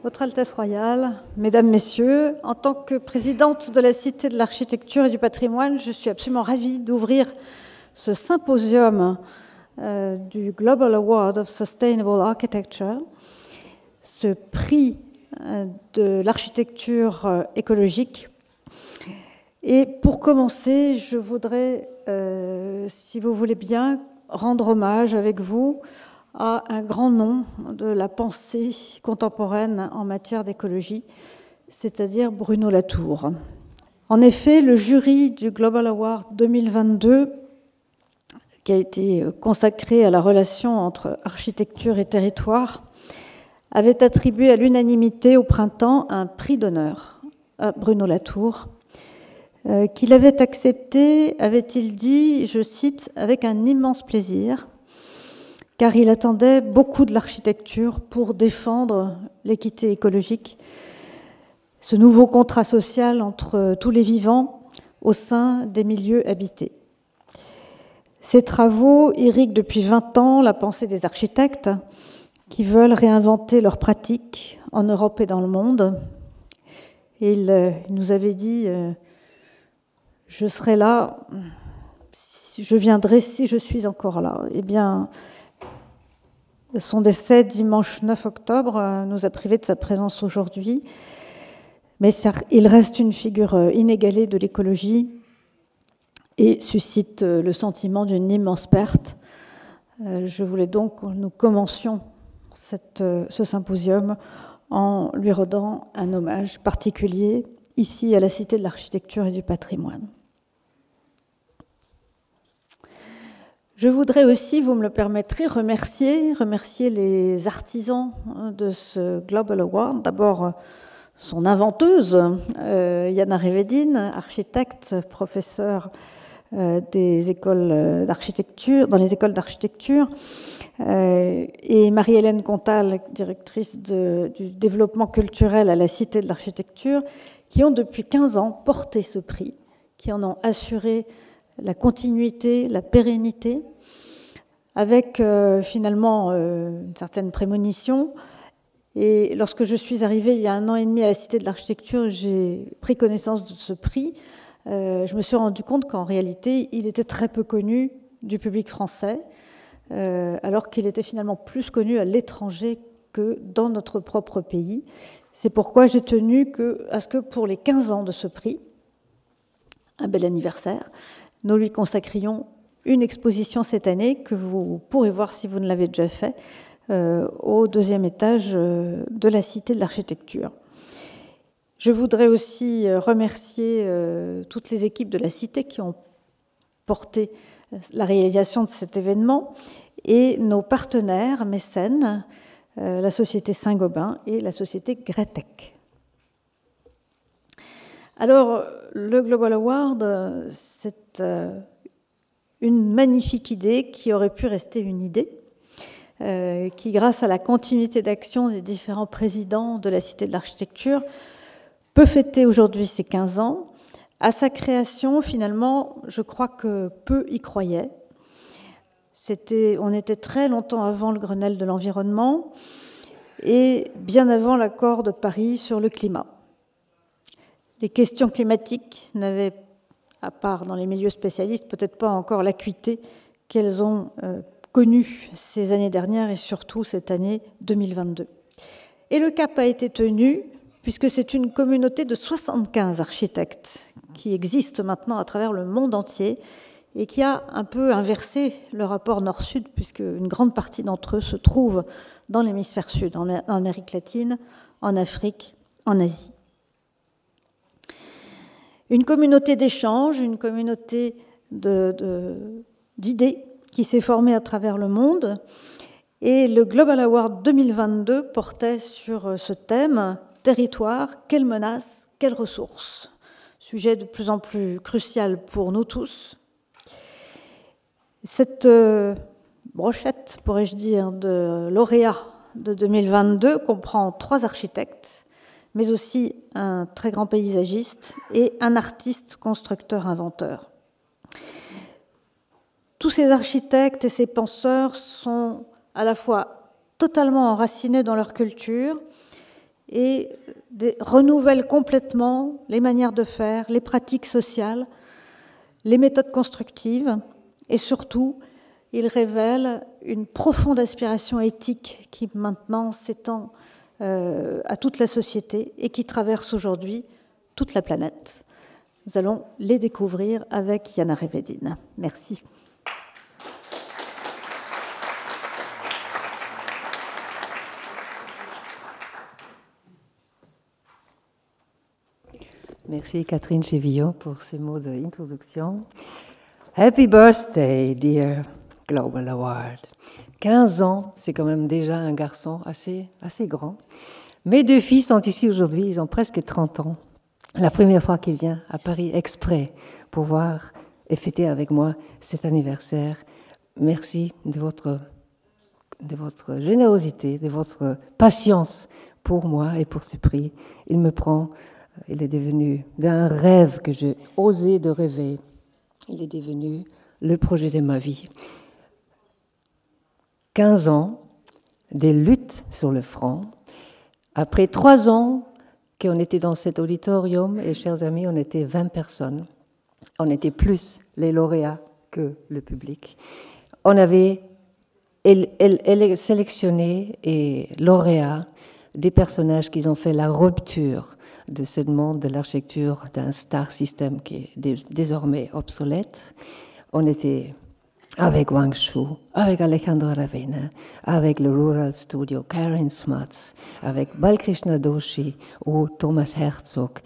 Votre Altesse royale, Mesdames, Messieurs, en tant que présidente de la Cité de l'Architecture et du Patrimoine, je suis absolument ravie d'ouvrir ce symposium du Global Award of Sustainable Architecture, ce prix de l'architecture écologique. Et pour commencer, je voudrais, si vous voulez bien, rendre hommage avec vous à un grand nom de la pensée contemporaine en matière d'écologie, c'est-à-dire Bruno Latour. En effet, le jury du Global Award 2022, qui a été consacré à la relation entre architecture et territoire, avait attribué à l'unanimité au printemps un prix d'honneur à Bruno Latour, qu'il avait accepté, avait-il dit, je cite, avec un immense plaisir, car il attendait beaucoup de l'architecture pour défendre l'équité écologique, ce nouveau contrat social entre tous les vivants au sein des milieux habités. Ces travaux irriguent depuis 20 ans la pensée des architectes qui veulent réinventer leurs pratiques en Europe et dans le monde. Et il nous avait dit « Je serai là, je viendrai si je suis encore là ». Eh bien, son décès dimanche 9 octobre nous a privés de sa présence aujourd'hui, mais il reste une figure inégalée de l'écologie et suscite le sentiment d'une immense perte. Je voulais donc que nous commencions ce symposium en lui rendant un hommage particulier ici à la Cité de l'Architecture et du Patrimoine. Je voudrais aussi, vous me le permettrez, remercier les artisans de ce Global Award. D'abord, son inventeuse, Yana Revedin, architecte, professeure des écoles d'architecture, dans les écoles d'architecture, et Marie-Hélène Contal, directrice du développement culturel à la Cité de l'Architecture, qui ont depuis 15 ans porté ce prix, qui en ont assuré la continuité, la pérennité, avec finalement une certaine prémonition. Et lorsque je suis arrivée il y a 1 an et demi à la Cité de l'Architecture, j'ai pris connaissance de ce prix. Je me suis rendu compte qu'en réalité, il était très peu connu du public français, alors qu'il était finalement plus connu à l'étranger que dans notre propre pays. C'est pourquoi j'ai tenu à ce que pour les 15 ans de ce prix, un bel anniversaire, nous lui consacrions une exposition cette année que vous pourrez voir si vous ne l'avez déjà fait au 2e étage de la Cité de l'Architecture. Je voudrais aussi remercier toutes les équipes de la Cité qui ont porté la réalisation de cet événement et nos partenaires mécènes, la Société Saint-Gobain et la Société Gretec. Alors, le Global Award, c'est une magnifique idée qui aurait pu rester une idée, qui, grâce à la continuité d'action des différents présidents de la Cité de l'Architecture, peut fêter aujourd'hui ses 15 ans. À sa création, finalement, je crois que peu y croyaient. On était très longtemps avant le Grenelle de l'environnement et bien avant l'accord de Paris sur le climat. Les questions climatiques n'avaient, à part dans les milieux spécialistes, peut-être pas encore l'acuité qu'elles ont connue ces années dernières et surtout cette année 2022. Et le cap a été tenu, puisque c'est une communauté de 75 architectes qui existe maintenant à travers le monde entier et qui a un peu inversé le rapport nord-sud, puisque une grande partie d'entre eux se trouvent dans l'hémisphère sud, en Amérique latine, en Afrique, en Asie. Une communauté d'échanges, une communauté d'idées qui s'est formée à travers le monde. Et le Global Award 2022 portait sur ce thème « Territoire, quelles menaces, quelles ressources ?» Sujet de plus en plus crucial pour nous tous. Cette brochette, pourrais-je dire, de lauréats de 2022 comprend 3 architectes, mais aussi un très grand paysagiste et un artiste constructeur-inventeur. Tous ces architectes et ces penseurs sont à la fois totalement enracinés dans leur culture et renouvellent complètement les manières de faire, les pratiques sociales, les méthodes constructives, et surtout, ils révèlent une profonde aspiration éthique qui maintenant s'étend à toute la société et qui traverse aujourd'hui toute la planète. Nous allons les découvrir avec Yana Revedin. Merci. Merci Catherine Chevillot pour ces mots d'introduction. Happy birthday, dear Global Award. 15 ans, c'est quand même déjà un garçon assez grand. Mes 2 filles sont ici aujourd'hui, ils ont presque 30 ans. La première fois qu'ils viennent à Paris exprès pour voir et fêter avec moi cet anniversaire. Merci de votre générosité, de votre patience pour moi et pour ce prix. Il est devenu d'un rêve que j'ai osé de rêver. Il est devenu le projet de ma vie. 15 ans, des luttes sur le front. Après 3 ans qu'on était dans cet auditorium, et chers amis, on était 20 personnes. On était plus les lauréats que le public. On avait sélectionné et lauréat des personnages qui ont fait la rupture de ce monde de l'architecture d'un star system qui est désormais obsolète. On était avec Wang Shu, avec Alejandro Aravena, avec le Rural Studio, Karen Smuts, avec Balkrishna Doshi ou Thomas Herzog.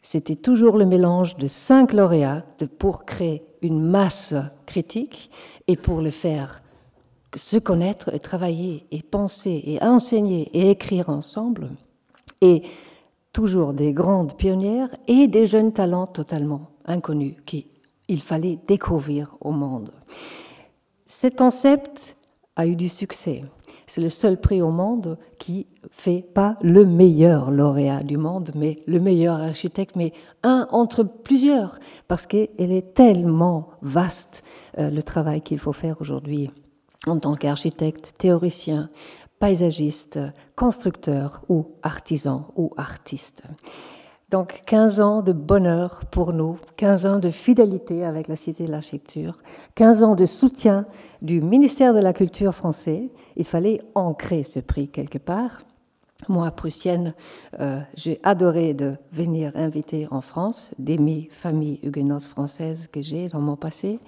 C'était toujours le mélange de 5 lauréats pour créer une masse critique et pour le faire se connaître, et travailler, et penser, et enseigner, et écrire ensemble. Et toujours des grandes pionnières et des jeunes talents totalement inconnus qu'il fallait découvrir au monde. Ce concept a eu du succès. C'est le seul prix au monde qui fait pas le meilleur lauréat du monde, mais le meilleur architecte, mais un entre plusieurs, parce qu'il est tellement vaste le travail qu'il faut faire aujourd'hui en tant qu'architecte, théoricien, paysagiste, constructeur ou artisan ou artiste. Donc 15 ans de bonheur pour nous, 15 ans de fidélité avec la Cité de l'Architecture, 15 ans de soutien du ministère de la Culture français. Il fallait ancrer ce prix quelque part. Moi, prussienne, j'ai adoré de venir inviter en France des familles huguenotes françaises que j'ai dans mon passé.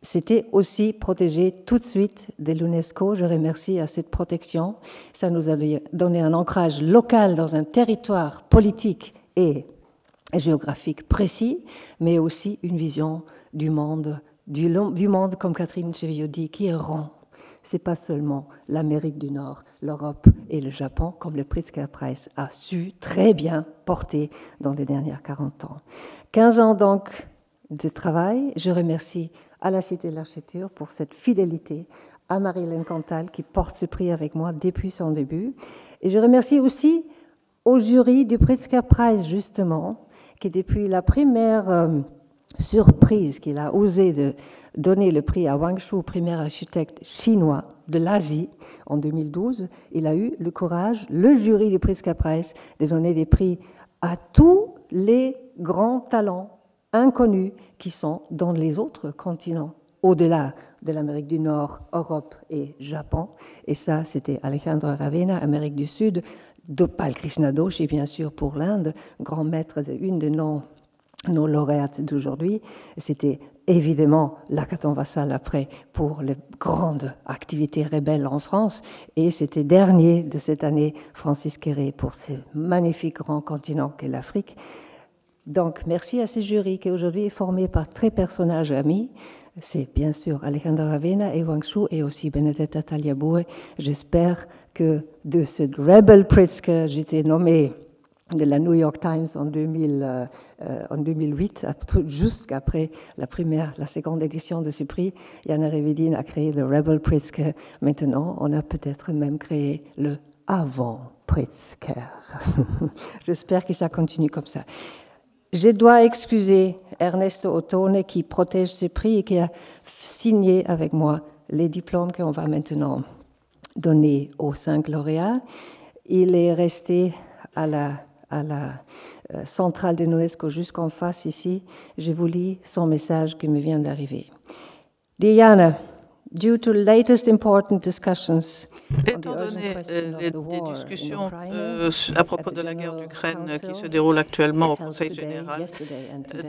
C'était aussi protégé tout de suite de l'UNESCO. Je remercie à cette protection. Ça nous a donné un ancrage local dans un territoire politique et géographique précis, mais aussi une vision du monde, comme Catherine Chevillot dit, qui est rond. Ce n'est pas seulement l'Amérique du Nord, l'Europe et le Japon, comme le Pritzker Prize a su très bien porter dans les dernières 40 ans. 15 ans donc de travail. Je remercie à la Cité de l'Architecture pour cette fidélité, à Marie-Hélène Cantal qui porte ce prix avec moi depuis son début. Et je remercie aussi au jury du Pritzker Prize, justement, qui depuis la première surprise qu'il a osé de donner le prix à Wang Shu, premier architecte chinois de l'Asie, en 2012, il a eu le courage, le jury du Pritzker Prize, de donner des prix à tous les grands talents inconnus qui sont dans les autres continents, au-delà de l'Amérique du Nord, Europe et Japon. Et ça, c'était Alejandro Aravena, Amérique du Sud, Balkrishna Doshi, bien sûr, pour l'Inde, grand maître d'une de nos lauréates d'aujourd'hui. C'était évidemment Lakaton Vassal après pour les grandes activités rebelles en France. Et c'était dernier de cette année, Francis Kéré, pour ce magnifique grand continent qu'est l'Afrique. Donc, merci à ce jury qui aujourd'hui est formé par 3 personnages amis. C'est bien sûr Alejandro Aravena et Wang Shu et aussi Benedetta Tagliabue. J'espère que de ce Rebel Pritzker, j'étais nommée de la New York Times en 2008, juste après la seconde édition de ce prix. Jana Revedin a créé le Rebel-Pritzker. Maintenant, on a peut-être même créé le avant-Pritzker. J'espère que ça continue comme ça. Je dois excuser Ernesto Ottone qui protège ce prix et qui a signé avec moi les diplômes qu'on va maintenant donner aux 5 lauréats. Il est resté à la centrale de l'UNESCO jusqu'en face ici. Je vous lis son message qui me vient d'arriver. Dear Jana, due to latest important discussions étant donné les discussions à propos de la guerre d'Ukraine qui se déroule actuellement au Conseil général,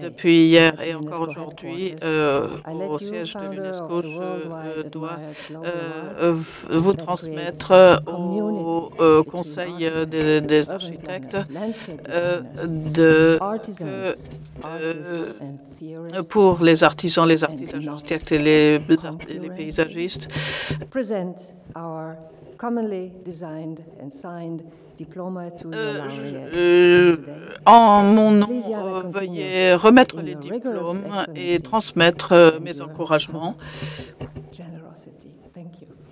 depuis hier et encore aujourd'hui, au siège de l'UNESCO, je dois vous transmettre au Conseil des architectes pour les artisans, les architectes et les paysagistes, commonly designed and signed diploma to en mon nom, veuillez remettre les diplômes et transmettre mes encouragements.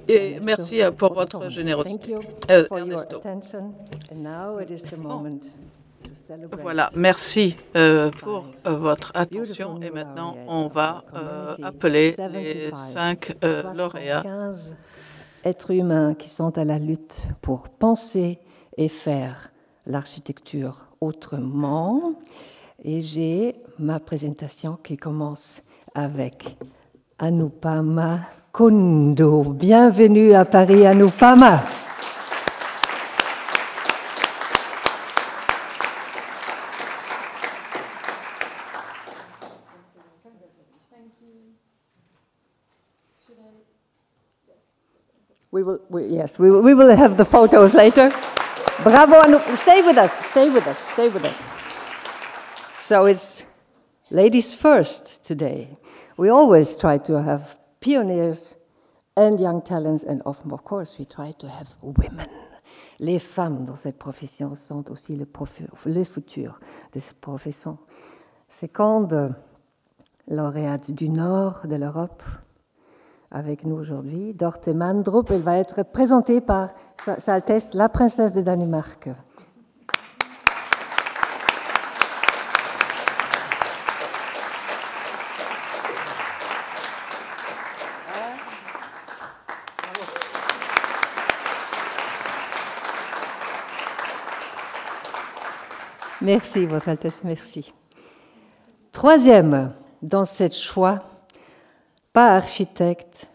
Et merci pour votre générosité. Ernesto. Voilà, merci pour votre attention. Et maintenant, on va appeler les 5 lauréats. 15 êtres humains qui sont à la lutte pour penser et faire l'architecture autrement. Et j'ai ma présentation qui commence avec Anupama Kundu. Bienvenue à Paris, Anupama. We will have the photos later. Bravo, Anup. Stay with us. So it's ladies first today. We always try to have pioneers and young talents, and often, of course, we try to have women. Les femmes dans cette profession sont aussi le futur de cette profession. Seconde lauréate du nord de l'Europe, avec nous aujourd'hui, Dorte Mandrup. Elle va être présentée par Sa Altesse la Princesse de Danemark. Merci, Votre Altesse, merci. Troisième, dans cette choix, pas architecte,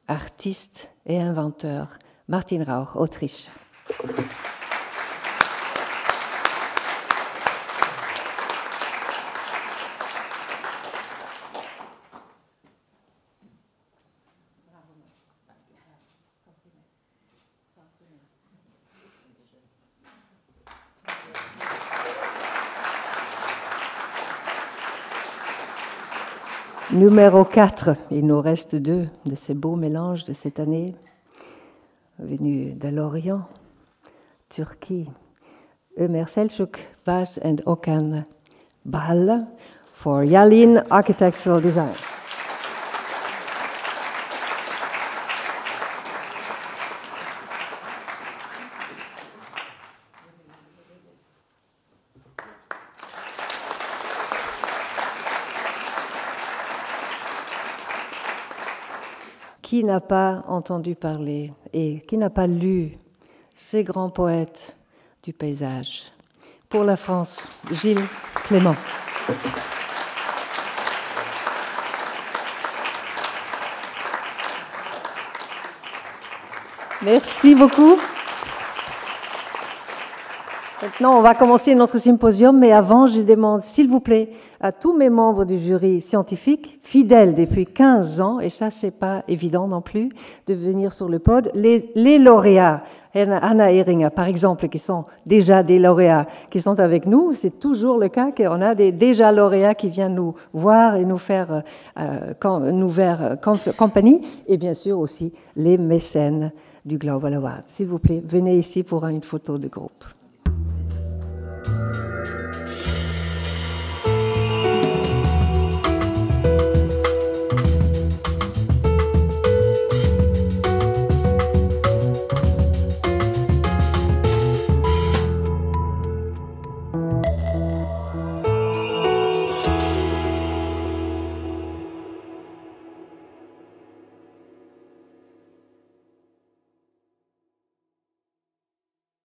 artiste et inventeur, Martin Rauch, Autriche. Numéro 4, il nous reste 2 de ces beaux mélanges de cette année, venus de l'Orient, Turquie. Ömer Selçuk, Bas and Okan Bal for Yalin Architectural Design. Qui n'a pas entendu parler et qui n'a pas lu ces grands poètes du paysage? Pour la France, Gilles Clément. Merci beaucoup. Maintenant, on va commencer notre symposium, mais avant, je demande, s'il vous plaît, à tous mes membres du jury scientifique, fidèles depuis 15 ans, et ça, c'est pas évident non plus, de venir sur le pod, les lauréats, Anna Ehringer, par exemple, qui sont déjà des lauréats, qui sont avec nous, c'est toujours le cas qu'on a déjà lauréats qui viennent nous voir et nous faire compagnie, et bien sûr aussi les mécènes du Global Award. S'il vous plaît, venez ici pour une photo de groupe.